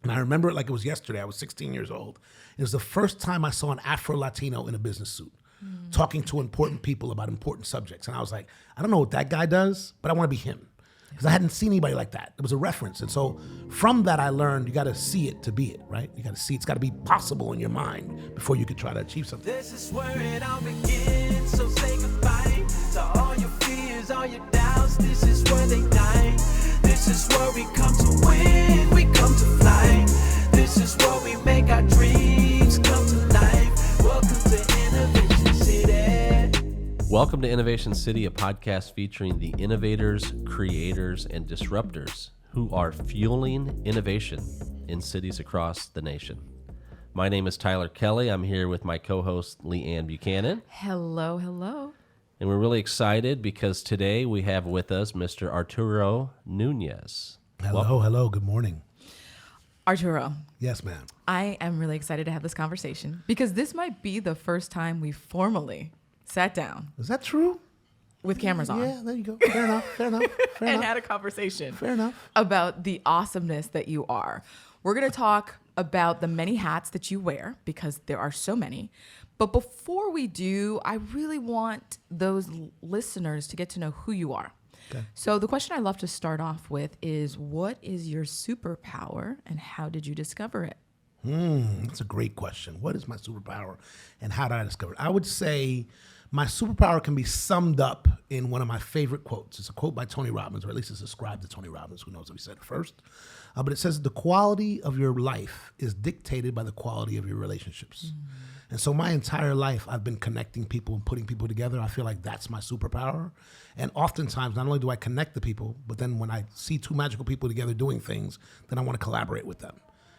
And I remember it like it was yesterday. I was 16 years old. It was the first time I saw an Afro-Latino in a business suit talking to important people about important subjects. And I was like, I don't know what that guy does, but I want to be him. Because I hadn't seen anybody like that. It was a reference. And so from that, I learned you got to see it to be it, right? You got to see it's got to be possible in your mind before you could try to achieve something. This is where it all begins. So say goodbye to all your fears, all your doubts. This is where they die. This is where we come to win, we come to fly. This is where we make our dreams come to life. Welcome to Innovation City. Welcome to Innovation City, a podcast featuring the innovators, creators, and disruptors who are fueling innovation in cities across the nation. My name is Tyler Kelly. I'm here with my co-host, Leanne Buchanan. Hello, hello. And we're really excited because today we have with us Mr. Arturo Nuñez. Hello. Good morning. Arturo. Yes, ma'am. I am really excited to have this conversation because this might be the first time we formally sat down. Is that true? With cameras on. Yeah, there you go. Fair enough. And had a conversation. Fair enough. About the awesomeness that you are. We're going to talk about the many hats that you wear because there are so many. But before we do, I really want those listeners to get to know who you are. Okay. So the question I love to start off with is, what is your superpower and how did you discover it? That's a great question. What is my superpower and how did I discover it? I would say my superpower can be summed up in one of my favorite quotes. It's a quote by Tony Robbins, or at least it's ascribed to Tony Robbins. Who knows if he said it first. But it says, the quality of your life is dictated by the quality of your relationships. And so my entire life, I've been connecting people and putting people together. I feel like that's my superpower. And oftentimes, not only do I connect the people, but then when I see two magical people together doing things, then I want to collaborate with them.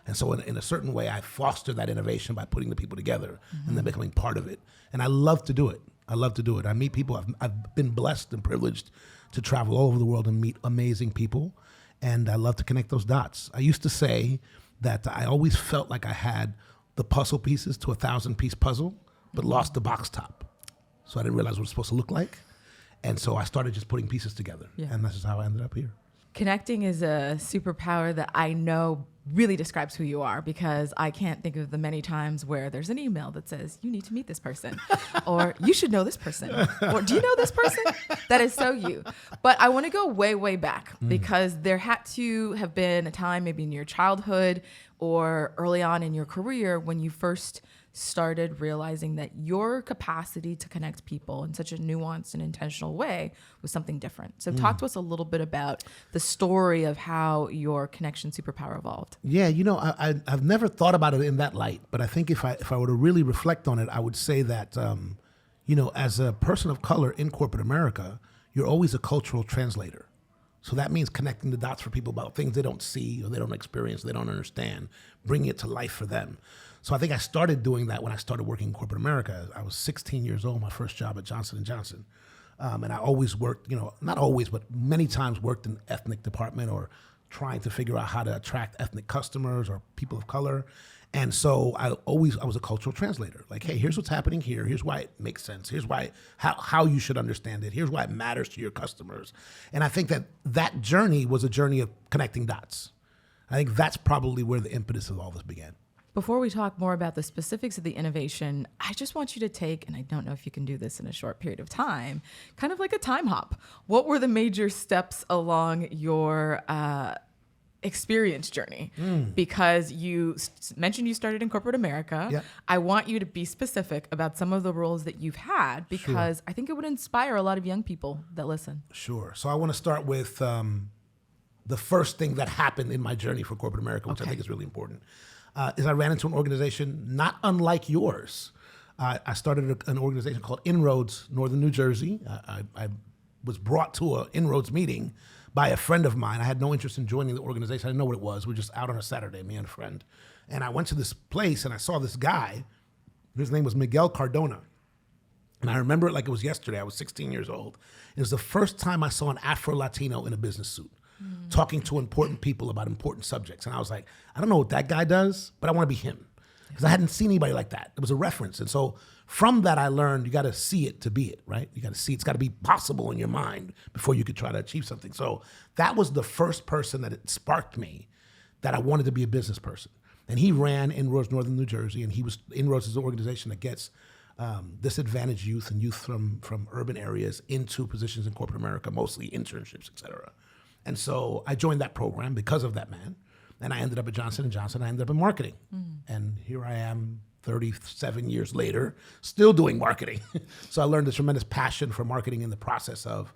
And so in a certain way, I foster that innovation by putting the people together and then becoming part of it. And I love to do it. I meet people. I've been blessed and privileged to travel all over the world and meet amazing people. And I love to connect those dots. I used to say that I always felt like I had the puzzle pieces to a 1,000-piece puzzle, but lost the box top. So I didn't realize what it was supposed to look like. And so I started just putting pieces together. Yeah. And that's just how I ended up here. Connecting is a superpower that I know really describes who you are, because I can't think of the many times where there's an email that says, you need to meet this person, or you should know this person, or do you know this person? That is so you. But I want to go way, way back because there had to have been a time maybe in your childhood or early on in your career when you first started realizing that your capacity to connect people in such a nuanced and intentional way was something different. So talk to us a little bit about the story of how your connection superpower evolved. Yeah, I've never thought about it in that light, but I think if I were to really reflect on it, I would say that, as a person of color in corporate America, you're always a cultural translator. So that means connecting the dots for people about things they don't see or they don't experience, they don't understand, bringing it to life for them. So I think I started doing that when I started working in corporate America. I was 16 years old, my first job at Johnson & Johnson. And I always worked, not always, but many times worked in ethnic department or trying to figure out how to attract ethnic customers or people of color. And so I was a cultural translator. Like, hey, here's what's happening here. Here's why it makes sense. Here's why how you should understand it. Here's why it matters to your customers. And I think that journey was a journey of connecting dots. I think that's probably where the impetus of all this began. Before we talk more about the specifics of the innovation, I just want you to take, and I don't know if you can do this in a short period of time, kind of like a time hop. What were the major steps along your experience journey? Because you mentioned you started in corporate America. Yep. I want you to be specific about some of the roles that you've had, because I think it would inspire a lot of young people that listen. Sure. So I want to start with the first thing that happened in my journey for corporate America, which I think is really important. Is I ran into an organization not unlike yours. I started an organization called Inroads, Northern New Jersey. I was brought to an Inroads meeting by a friend of mine. I had no interest in joining the organization. I didn't know what it was. We were just out on a Saturday, me and a friend. And I went to this place and I saw this guy. His name was Miguel Cardona. And I remember it like it was yesterday. I was 16 years old. It was the first time I saw an Afro-Latino in a business suit talking to important people about important subjects. And I was like, I don't know what that guy does, but I want to be him. Because I hadn't seen anybody like that. It was a reference. And so from that, I learned you got to see it to be it, right? You got to see it's got to be possible in your mind before you could try to achieve something. So that was the first person that it sparked me that I wanted to be a business person. And he ran Inroads Northern New Jersey, and Inroads is an organization that gets disadvantaged youth and youth from urban areas into positions in corporate America, mostly internships, et cetera. And so I joined that program because of that man. And I ended up at Johnson & Johnson. I ended up in marketing. And here I am 37 years later, still doing marketing. So I learned a tremendous passion for marketing in the process of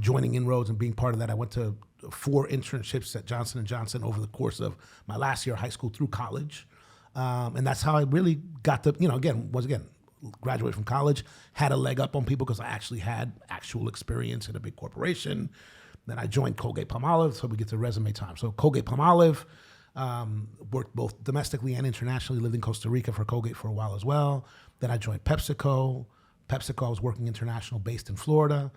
joining Inroads and being part of that. I went to 4 internships at Johnson & Johnson over the course of my last year of high school through college. And that's how I really got to, graduated from college, had a leg up on people because I actually had actual experience in a big corporation. Then I joined Colgate-Palmolive, so we get to resume time. So Colgate-Palmolive, worked both domestically and internationally, lived in Costa Rica for Colgate for a while as well. Then I joined PepsiCo. PepsiCo, I was working international, based in Florida.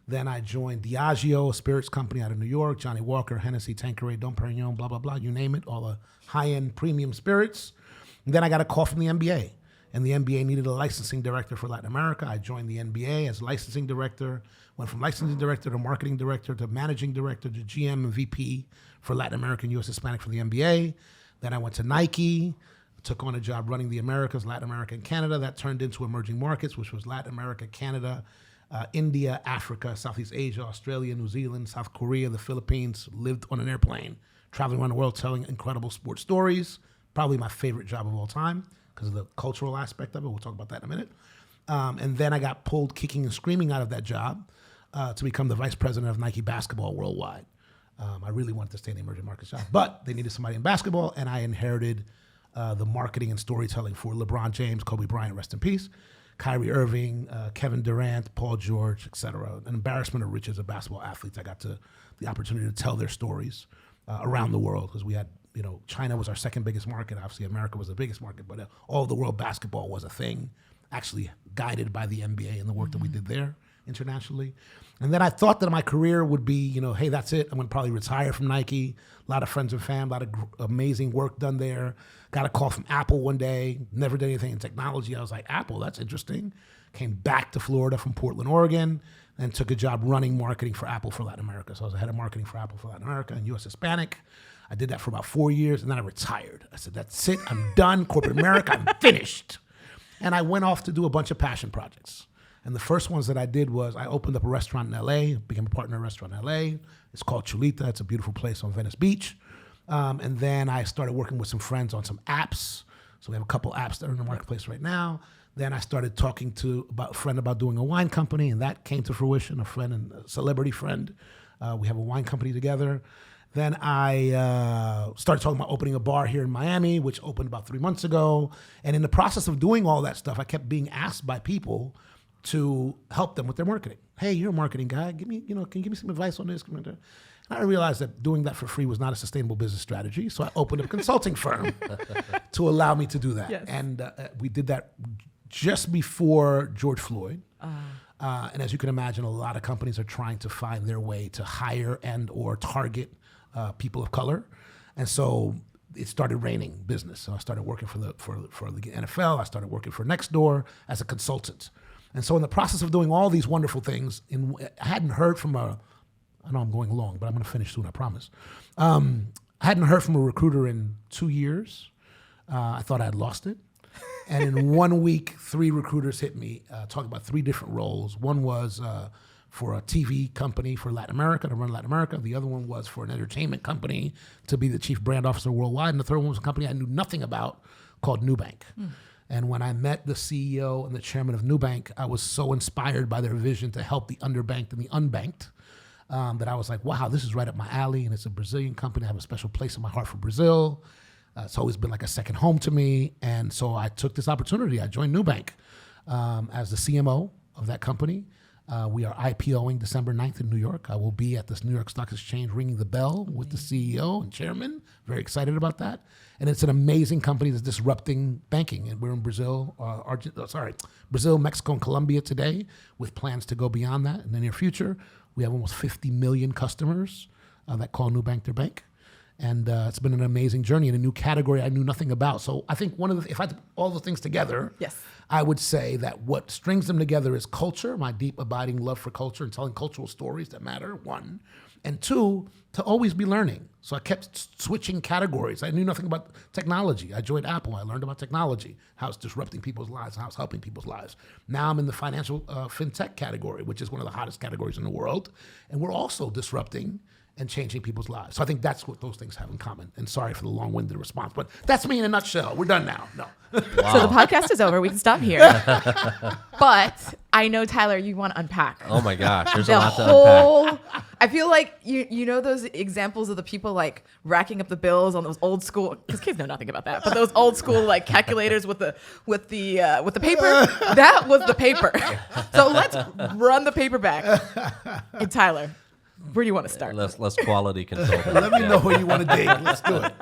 Then I joined Diageo, a spirits company out of New York, Johnny Walker, Hennessy, Tanqueray, Dom Perignon, blah, blah, blah, you name it, all the high-end premium spirits. And then I got a call from the NBA, and the NBA needed a licensing director for Latin America. I joined the NBA as licensing director, went from licensing director to marketing director to managing director to GM and VP for Latin America and U.S. Hispanic for the NBA. Then I went to Nike, took on a job running the Americas, Latin America, and Canada. That turned into emerging markets, which was Latin America, Canada, India, Africa, Southeast Asia, Australia, New Zealand, South Korea, the Philippines. Lived on an airplane, traveling around the world, telling incredible sports stories. Probably my favorite job of all time because of the cultural aspect of it. We'll talk about that in a minute. And then I got pulled kicking and screaming out of that job to become the vice president of Nike basketball worldwide. I really wanted to stay in the emerging markets job, but they needed somebody in basketball, and I inherited the marketing and storytelling for LeBron James, Kobe Bryant, rest in peace, Kyrie Irving, Kevin Durant, Paul George, et cetera. An embarrassment of riches of basketball athletes. I got the opportunity to tell their stories around the world because we had, China was our second biggest market. Obviously, America was the biggest market, but all of the world basketball was a thing, actually guided by the NBA and the work that we did there internationally. And then I thought that my career would be, hey, that's it. I'm going to probably retire from Nike. A lot of friends and fam, a lot of amazing work done there. Got a call from Apple one day. Never did anything in technology. I was like, Apple, that's interesting. Came back to Florida from Portland, Oregon, and took a job running marketing for Apple for Latin America. So I was the head of marketing for Apple for Latin America and U.S. Hispanic. I did that for about 4 years, and then I retired. I said, that's it. I'm done. Corporate America, I'm finished. And I went off to do a bunch of passion projects. And the first ones that I did was I opened up a restaurant in LA, became a partner in a restaurant in LA. It's called Chulita. It's a beautiful place on Venice Beach. And then I started working with some friends on some apps. So we have a couple apps that are in the marketplace right now. Then I started talking to a friend about doing a wine company, and that came to fruition, a friend and a celebrity friend. We have a wine company together. Then I started talking about opening a bar here in Miami, which opened about 3 months ago. And in the process of doing all that stuff, I kept being asked by people to help them with their marketing. Hey, you're a marketing guy. Can you give me some advice on this? And I realized that doing that for free was not a sustainable business strategy. So I opened a consulting firm to allow me to do that. Yes. And we did that just before George Floyd. And as you can imagine, a lot of companies are trying to find their way to hire and or target people of color. And so it started raining business. So I started working for the NFL. I started working for Nextdoor as a consultant. And so in the process of doing all these wonderful things, I hadn't heard from I know I'm going long, but I'm going to finish soon, I promise. I hadn't heard from a recruiter in 2 years. I thought I had lost it. And in 1 week, 3 recruiters hit me, talking about 3 different roles. One was for a TV company for Latin America, to run Latin America. The other one was for an entertainment company to be the chief brand officer worldwide. And the third one was a company I knew nothing about called NuBank. And when I met the CEO and the chairman of NuBank, I was so inspired by their vision to help the underbanked and the unbanked that I was like, wow, this is right up my alley. And it's a Brazilian company. I have a special place in my heart for Brazil. It's always been like a second home to me. And so I took this opportunity. I joined NuBank as the CMO of that company. We are IPOing December 9th in New York. I will be at this New York Stock Exchange ringing the bell with the CEO and chairman. Very excited about that. And it's an amazing company that's disrupting banking. And we're in Brazil, Brazil, Mexico, and Colombia today with plans to go beyond that in the near future. We have almost 50 million customers that call NuBank their bank. And it's been an amazing journey in a new category I knew nothing about. So I think if I put all the things together, yes, I would say that what strings them together is culture, my deep abiding love for culture and telling cultural stories that matter, one. And two, to always be learning. So I kept switching categories. I knew nothing about technology. I joined Apple. I learned about technology, how it's disrupting people's lives, how it's helping people's lives. Now I'm in the financial fintech category, which is one of the hottest categories in the world. And we're also disrupting and changing people's lives. So I think that's what those things have in common. And sorry for the long-winded response, but that's me in a nutshell. We're done now. No. Wow. So the podcast is over. We can stop here. But I know, Tyler, you want to unpack. Oh my gosh, there's a The lot to unpack. whole, I feel like you know those examples of the people like racking up the bills on those old school, because kids know nothing about that, but those old school like calculators with the paper. That was the paper. So let's run the paper back. And Tyler, where do you want to start? Less quality control. Let me know where you want to dig. Let's do it.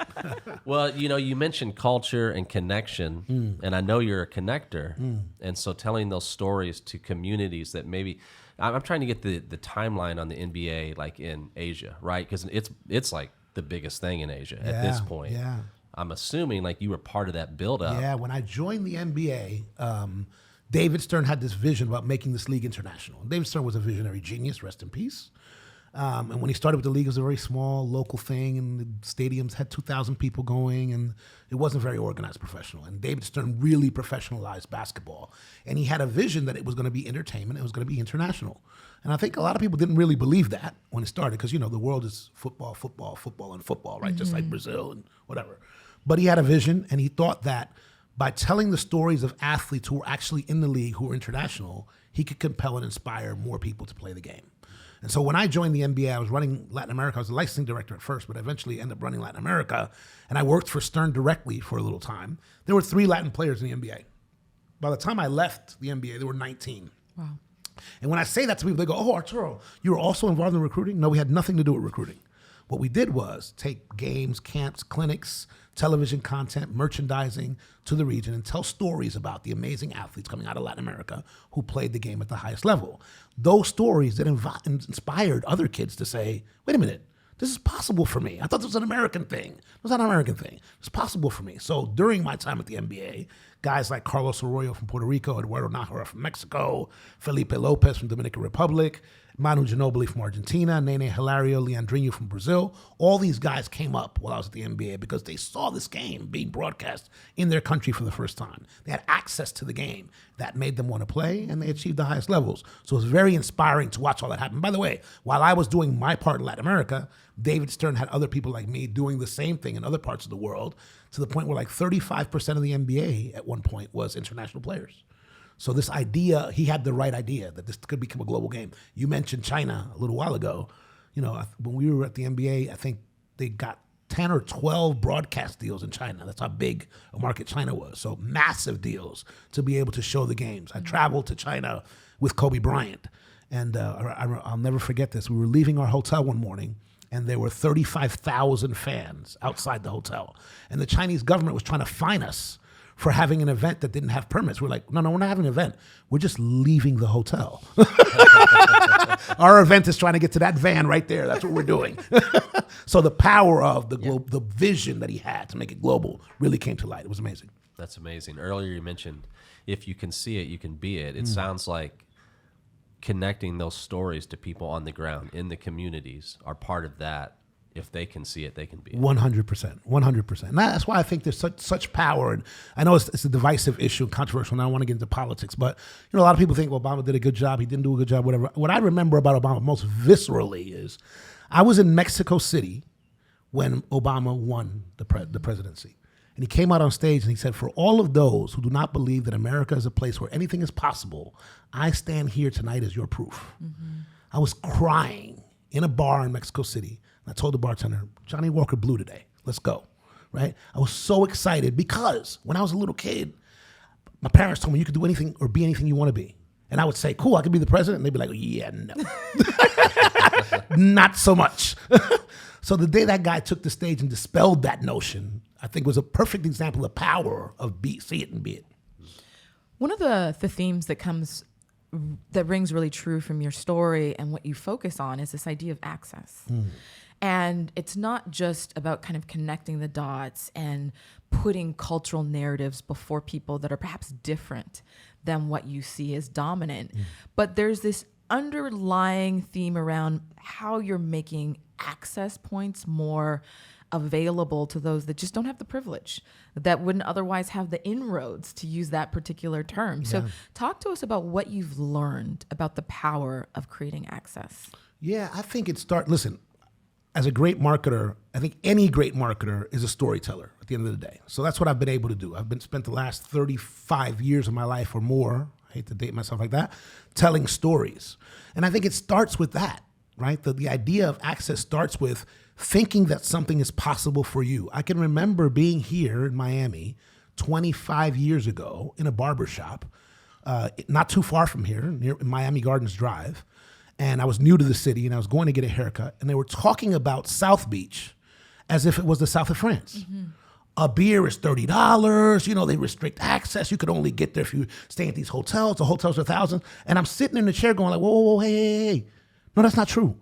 Well, you mentioned culture and connection, and I know you're a connector, and so telling those stories to communities that maybe I'm trying to get the timeline on the NBA like in Asia, right? Because it's like the biggest thing in Asia at this point. Yeah. I'm assuming like you were part of that build-up. Yeah, when I joined the NBA, David Stern had this vision about making this league international. David Stern was a visionary genius, rest in peace. And when he started with the league, it was a very small local thing, and the stadiums had 2,000 people going, and it wasn't very organized professional. And David Stern really professionalized basketball. And he had a vision that it was going to be entertainment, it was going to be international. And I think a lot of people didn't really believe that when it started, because, the world is football, football, football, and football, right? Just like Brazil and whatever. But he had a vision, and he thought that by telling the stories of athletes who were actually in the league, who were international, he could compel and inspire more people to play the game. And so when I joined the NBA, I was running Latin America. I was the licensing director at first, but I eventually ended up running Latin America. And I worked for Stern directly for a little time. There were 3 Latin players in the NBA. By the time I left the NBA, there were 19. Wow. And when I say that to people, they go, "Oh, Arturo, you were also involved in recruiting?" No, we had nothing to do with recruiting. What we did was take games, camps, clinics, television content, merchandising to the region and tell stories about the amazing athletes coming out of Latin America who played the game at the highest level. Those stories that inspired other kids to say, "Wait a minute, this is possible for me. I thought this was an American thing. It was not an American thing. It's possible for me." So during my time at the NBA, guys like Carlos Arroyo from Puerto Rico, Eduardo Nájera from Mexico, Felipe Lopez from Dominican Republic, Manu Ginobili from Argentina, Nene Hilario, Leandrinho from Brazil. All these guys came up while I was at the NBA because they saw this game being broadcast in their country for the first time. They had access to the game. That made them want to play, and they achieved the highest levels. So it was very inspiring to watch all that happen. By the way, while I was doing my part in Latin America, David Stern had other people like me doing the same thing in other parts of the world, to the point where like 35% of the NBA at one point was international players. So this idea, he had the right idea that this could become a global game. You mentioned China a little while ago. When we were at the NBA, I think they got 10 or 12 broadcast deals in China. That's how big a market China was. So massive deals to be able to show the games. I traveled to China with Kobe Bryant. And I'll never forget this. We were leaving our hotel one morning, and there were 35,000 fans outside the hotel. And the Chinese government was trying to fine us for having an event that didn't have permits. We're like, no, we're not having an event. We're just leaving the hotel. Our event is trying to get to that van right there. That's what we're doing. So the power of the vision that he had to make it global really came to light. It was amazing. That's amazing. Earlier you mentioned, if you can see it, you can be it. It sounds like connecting those stories to people on the ground in the communities are part of that. If they can see it, they can be it. 100%. 100%. And that's why I think there's such power. And I know it's a divisive issue, controversial, and I don't want to get into politics. But a lot of people think Obama did a good job. He didn't do a good job, whatever. What I remember about Obama most viscerally is I was in Mexico City when Obama won the presidency. And he came out on stage and he said, "For all of those who do not believe that America is a place where anything is possible, I stand here tonight as your proof." Mm-hmm. I was crying in a bar in Mexico City. I told the bartender, "Johnny Walker Blue today. Let's go." Right? I was so excited because when I was a little kid, my parents told me you could do anything or be anything you want to be. And I would say, "Cool, I could be the president." And they'd be like, "Yeah, no." Not so much. So the day that guy took the stage and dispelled that notion, I think was a perfect example of the power of see it and be it. One of the themes that rings really true from your story and what you focus on is this idea of access. And it's not just about kind of connecting the dots and putting cultural narratives before people that are perhaps different than what you see as dominant, but there's this underlying theme around how you're making access points more available to those that just don't have the privilege, that wouldn't otherwise have the inroads, to use that particular term. So talk to us about what you've learned about the power of creating access. Yeah, I think listen, as a great marketer, I think any great marketer is a storyteller at the end of the day. So that's what I've been able to do. I've spent the last 35 years of my life or more, I hate to date myself like that, telling stories. And I think it starts with that, right? The idea of access starts with thinking that something is possible for you. I can remember being here in Miami 25 years ago in a barbershop, not too far from here, near Miami Gardens Drive. And I was new to the city and I was going to get a haircut. And they were talking about South Beach as if it was the south of France. Mm-hmm. A beer is $30. You know, they restrict access. You could only get there if you stay at these hotels. The hotels are thousands. And I'm sitting in the chair going like, whoa, hey. No, that's not true.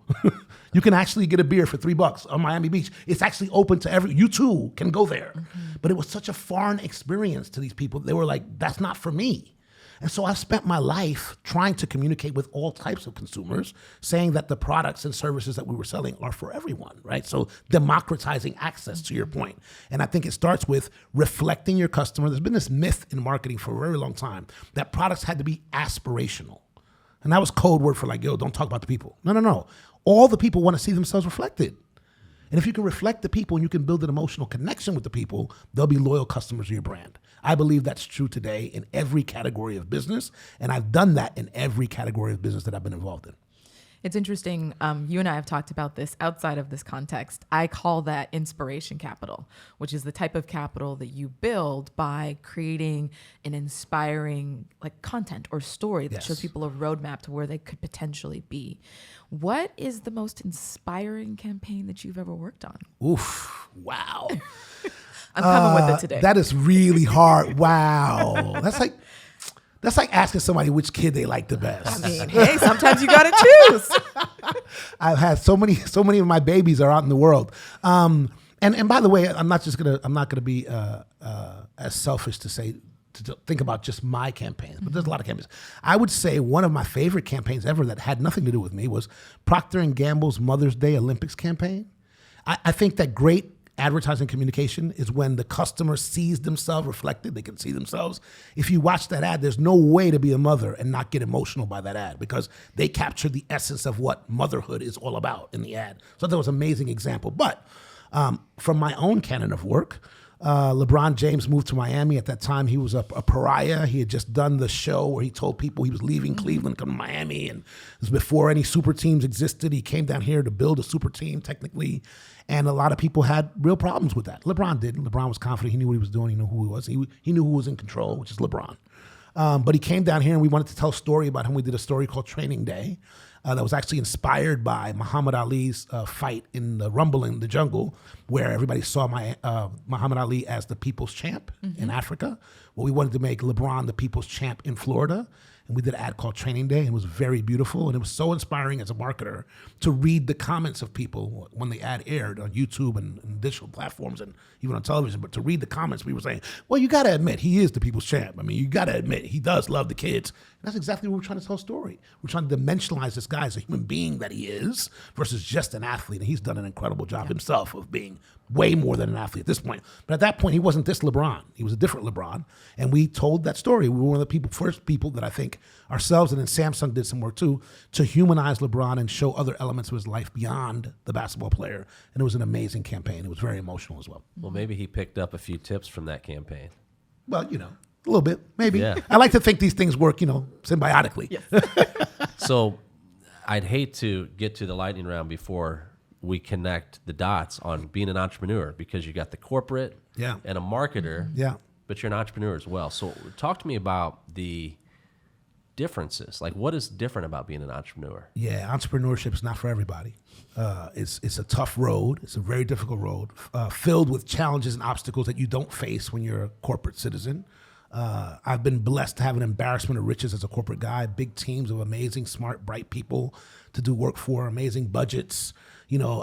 You can actually get a beer for $3 on Miami Beach. It's actually open to you too can go there. Mm-hmm. But it was such a foreign experience to these people. They were like, that's not for me. And so I spent my life trying to communicate with all types of consumers, saying that the products and services that we were selling are for everyone, right? So democratizing access, to your point. And I think it starts with reflecting your customer. There's been this myth in marketing for a very long time that products had to be aspirational. And that was code word for like, yo, don't talk about the people. No. All the people want to see themselves reflected. And if you can reflect the people and you can build an emotional connection with the people, they'll be loyal customers of your brand. I believe that's true today in every category of business. And I've done that in every category of business that I've been involved in. It's interesting. You and I have talked about this outside of this context. I call that inspiration capital, which is the type of capital that you build by creating an inspiring content or story that shows people a roadmap to where they could potentially be. What is the most inspiring campaign that you've ever worked on? Oof. Wow. I'm coming with it today. That is really hard. Wow. That's like asking somebody which kid they like the best. I mean, hey, sometimes you got to choose. I've had so many of my babies are out in the world. And by the way, I'm not gonna be as selfish to say to think about just my campaigns, but there's a lot of campaigns. I would say one of my favorite campaigns ever that had nothing to do with me was Procter & Gamble's Mother's Day Olympics campaign. I think that great advertising communication is when the customer sees themselves reflected, they can see themselves. If you watch that ad, there's no way to be a mother and not get emotional by that ad because they capture the essence of what motherhood is all about in the ad. So that was an amazing example. But from my own canon of work, LeBron James moved to Miami. At that time, he was a pariah. He had just done the show where he told people he was leaving Cleveland, coming to Miami. And it was before any super teams existed. He came down here to build a super team, technically. And a lot of people had real problems with that. LeBron didn't. LeBron was confident. He knew what he was doing. He knew who he was. He knew who was in control, which is LeBron. But he came down here and we wanted to tell a story about him. We did a story called Training Day that was actually inspired by Muhammad Ali's fight in the Rumble in the Jungle, where everybody saw Muhammad Ali as the people's champ in Africa. Well, we wanted to make LeBron the people's champ in Florida. And we did an ad called Training Day, and it was very beautiful. And it was so inspiring as a marketer to read the comments of people when the ad aired on YouTube and digital platforms and even on television. But to read the comments, we were saying, well, you got to admit, he is the people's champ. I mean, you got to admit, he does love the kids. And that's exactly what we're trying to tell a story. We're trying to dimensionalize this guy as a human being that he is versus just an athlete. And he's done an incredible job himself of being way more than an athlete at this point. But at that point, he wasn't this LeBron. He was a different LeBron. And we told that story. We were one of the first people that I think ourselves, and then Samsung did some work too, to humanize LeBron and show other elements of his life beyond the basketball player. And it was an amazing campaign. It was very emotional as well. Well, maybe he picked up a few tips from that campaign. Well, a little bit, maybe. Yeah. I like to think these things work, symbiotically. Yes. So I'd hate to get to the lightning round before we connect the dots on being an entrepreneur, because you got the corporate and a marketer, but you're an entrepreneur as well. So talk to me about the differences. Like, what is different about being an entrepreneur? Yeah, entrepreneurship is not for everybody. It's a tough road. It's a very difficult road, filled with challenges and obstacles that you don't face when you're a corporate citizen. I've been blessed to have an embarrassment of riches as a corporate guy, big teams of amazing, smart, bright people to do work for, amazing budgets,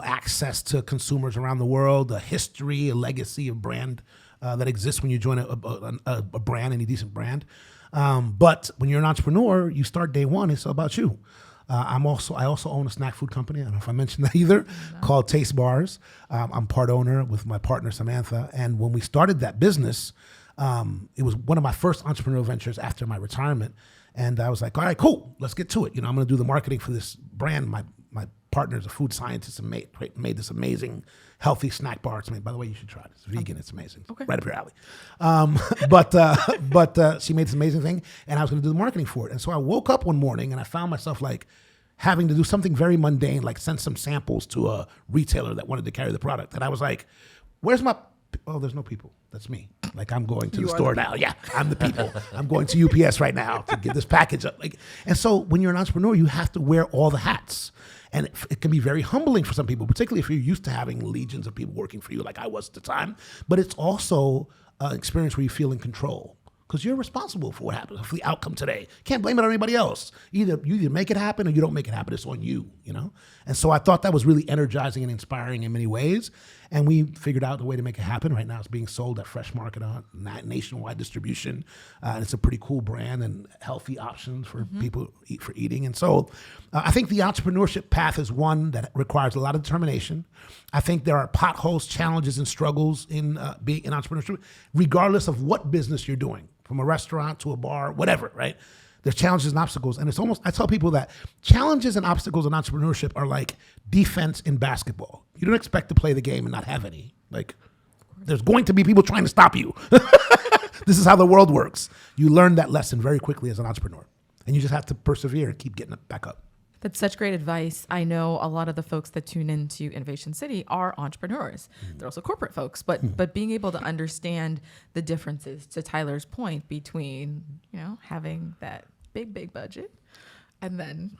access to consumers around the world, a history, a legacy of brand that exists when you join a brand, any decent brand. But when you're an entrepreneur, you start day one, it's about you. I also own a snack food company. I don't know if I mentioned that either, called Taste Bars. I'm part owner with my partner Samantha. And when we started that business, it was one of my first entrepreneurial ventures after my retirement. And I was like, all right, cool, let's get to it. I'm going to do the marketing for this brand. My partner is a food scientist and made this amazing healthy snack bar. By the way, you should try it. It's vegan. It's amazing. Okay. Right up your alley. But she made this amazing thing, and I was going to do the marketing for it. And so I woke up one morning and I found myself like having to do something very mundane, like send some samples to a retailer that wanted to carry the product. And I was like, where's my... Oh, there's no people. That's me. Like, I'm going to the store now. Yeah, I'm the people. I'm going to UPS right now to get this package up. And so when you're an entrepreneur, you have to wear all the hats. And it can be very humbling for some people, particularly if you're used to having legions of people working for you like I was at the time. But it's also an experience where you feel in control because you're responsible for what happens, for the outcome today. Can't blame it on anybody else. You either make it happen or you don't make it happen. It's on you, And so I thought that was really energizing and inspiring in many ways. And we figured out the way to make it happen. Right now it's being sold at Fresh Market on nationwide distribution. And it's a pretty cool brand and healthy options for people for eating. And so I think the entrepreneurship path is one that requires a lot of determination. I think there are potholes, challenges, and struggles in being in entrepreneurship, regardless of what business you're doing, from a restaurant to a bar, whatever, right? There's challenges and obstacles. And it's almost, I tell people that challenges and obstacles in entrepreneurship are like defense in basketball. You don't expect to play the game and not have any. Like, there's going to be people trying to stop you. This is how the world works. You learn that lesson very quickly as an entrepreneur. And you just have to persevere and keep getting it back up. That's such great advice. I know a lot of the folks that tune into Innovation City are entrepreneurs. They're also corporate folks, but being able to understand the differences, to Tyler's point, between having that big budget and then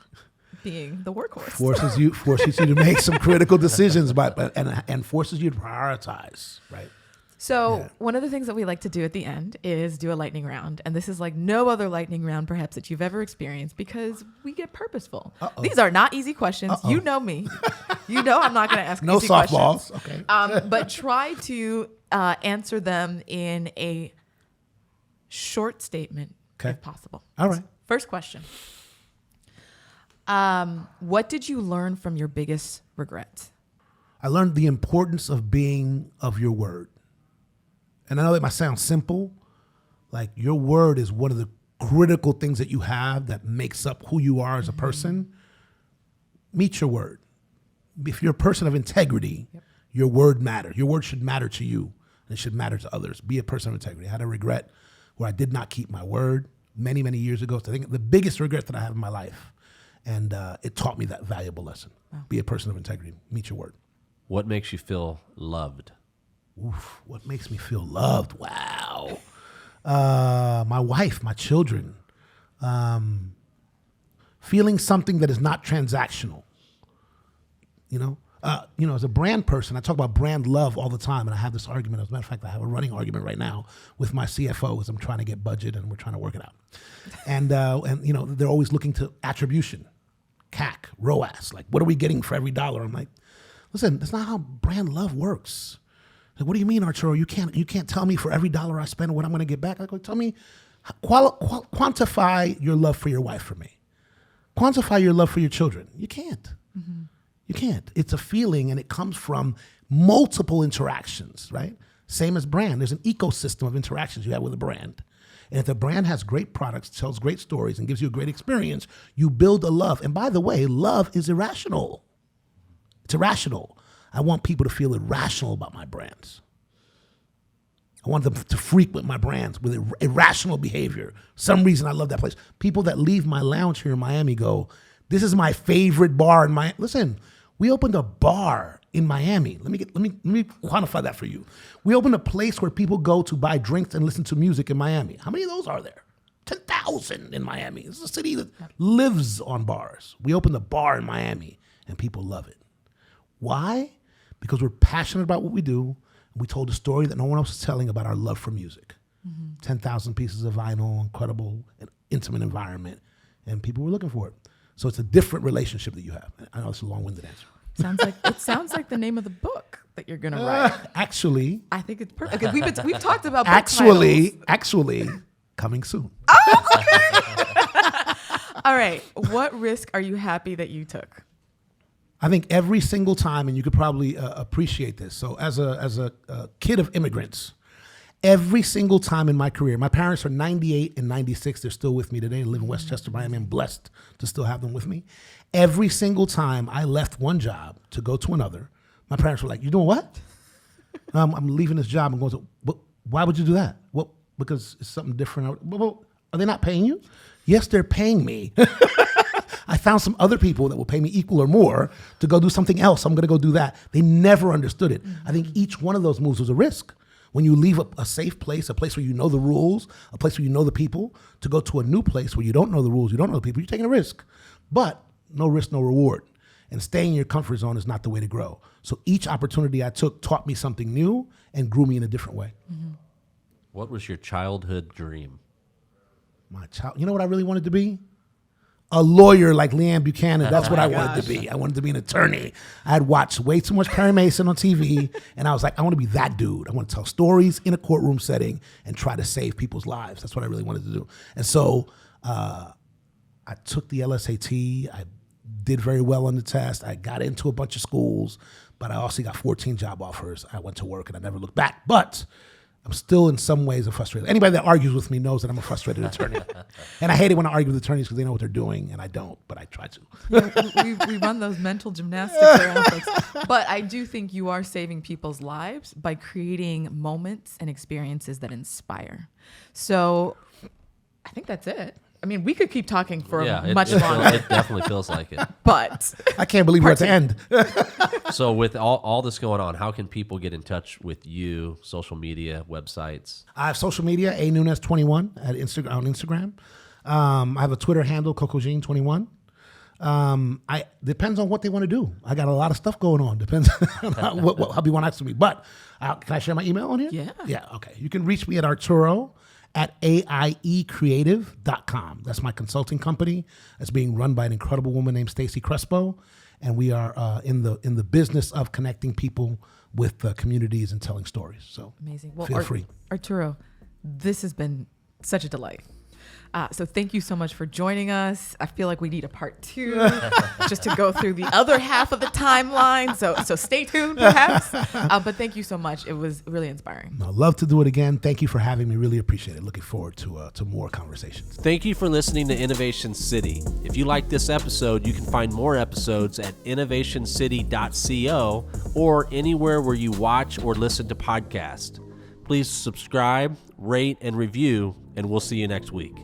being the workhorse. Forces you to make some critical decisions, and forces you to prioritize, right? So one of the things that we like to do at the end is do a lightning round. And this is like no other lightning round perhaps that you've ever experienced because we get purposeful. Uh-oh. These are not easy questions. Uh-oh. You know me. I'm not going to ask no easy questions. No softballs. Okay. But try to answer them in a short statement if possible. All right. First question. What did you learn from your biggest regret? I learned the importance of being of your word. And I know that might sound simple, like your word is one of the critical things that you have that makes up who you are as a person. Meet your word. If you're a person of integrity, your word matters. Your word should matter to you, and it should matter to others. Be a person of integrity. I had a regret where I did not keep my word many, many years ago. So I think the biggest regret that I have in my life, and it taught me that valuable lesson. Wow. Be a person of integrity. Meet your word. What makes you feel loved? Oof, what makes me feel loved? Wow. My wife, my children. Feeling something that is not transactional. As a brand person, I talk about brand love all the time, and I have this argument. As a matter of fact, I have a running argument right now with my CFO as I'm trying to get budget, and we're trying to work it out. And they're always looking to attribution, CAC, ROAS. Like, what are we getting for every dollar? I'm like, listen, that's not how brand love works. Like, what do you mean, Arturo? You can't tell me for every dollar I spend what I'm going to get back. I go, tell me, quantify your love for your wife for me. Quantify your love for your children. You can't. Mm-hmm. You can't. It's a feeling, and it comes from multiple interactions, right? Same as brand. There's an ecosystem of interactions you have with a brand. And if the brand has great products, tells great stories, and gives you a great experience, you build a love. And by the way, love is irrational. It's irrational. I want people to feel irrational about my brands. I want them to frequent my brands with irrational behavior. Some reason I love that place. People that leave my lounge here in Miami go, this is my favorite bar in Miami. Listen, we opened a bar in Miami. Let me quantify that for you. We opened a place where people go to buy drinks and listen to music in Miami. How many of those are there? 10,000 in Miami. It's a city that lives on bars. We opened a bar in Miami, and people love it. Why? Because we're passionate about what we do. We told a story that no one else is telling about our love for music. 10,000 pieces of vinyl, incredible, and intimate environment, and people were looking for it. So it's a different relationship that you have. I know it's a long-winded answer. It sounds like the name of the book that you're going to write. Actually, I think it's perfect. We've talked about book actually, coming soon. Oh, okay. All right. What risk are you happy that you took? I think every single time, and you could probably appreciate this. So as a kid of immigrants, every single time in my career, my parents are 98 and 96. They're still with me today. They live in Westchester, Miami. I'm blessed to still have them with me. Every single time I left one job to go to another, my parents were like, "You doing what?" I'm leaving this job. I'm going to, why would you do that? Well, because it's something different. Well, are they not paying you? Yes, they're paying me. I found some other people that will pay me equal or more to go do something else. I'm going to go do that. They never understood it. I think each one of those moves was a risk. When you leave a safe place, a place where you know the rules, a place where you know the people, to go to a new place where you don't know the rules, you don't know the people, you're taking a risk. But no risk, no reward. And staying in your comfort zone is not the way to grow. So each opportunity I took taught me something new and grew me in a different way. Mm-hmm. What was your childhood dream? You know what I really wanted to be? A lawyer like Leanne Buchanan. That's what I wanted to be. I wanted to be an attorney. I had watched way too much Perry Mason on TV, and I was like, I want to be that dude. I want to tell stories in a courtroom setting and try to save people's lives. That's what I really wanted to do. And so I took the LSAT. I did very well on the test. I got into a bunch of schools, but I also got 14 job offers. I went to work, and I never looked back. But I'm still in some ways a frustrated. Anybody that argues with me knows that I'm a frustrated attorney. And I hate it when I argue with attorneys because they know what they're doing, and I don't, but I try to. Yeah, we run those mental gymnastics around folks. But I do think you are saving people's lives by creating moments and experiences that inspire. So I think that's it. I mean, we could keep talking for much longer. It definitely feels like it. But I can't believe we're at the end. So with all this going on, how can people get in touch with you, social media, websites? I have social media, aNuNez21 on Instagram. I have a Twitter handle, CocoJean21. Depends on what they want to do. I got a lot of stuff going on. Depends on how people want to ask me. But can I share my email on here? Yeah. Yeah, okay. You can reach me at Arturo at aīrecreative.com. That's my consulting company. That's being run by an incredible woman named Stacy Crespo. And we are in the business of connecting people with communities and telling stories. So amazing. Well, feel free. Arturo, this has been such a delight. So thank you so much for joining us. I feel like we need a part 2 just to go through the other half of the timeline. So stay tuned, perhaps. But thank you so much. It was really inspiring. I'd love to do it again. Thank you for having me. Really appreciate it. Looking forward to more conversations. Thank you for listening to Innovation City. If you like this episode, you can find more episodes at innovationcity.co or anywhere where you watch or listen to podcasts. Please subscribe, rate, and review, and we'll see you next week.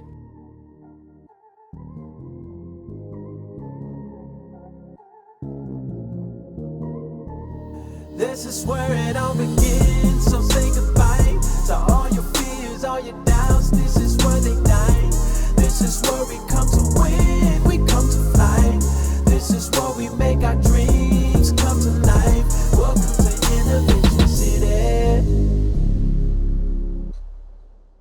This is where it all begins, so say goodbye to all your fears, all your doubts. This is where they die. This is where we come to win, we come to fly. This is where we make our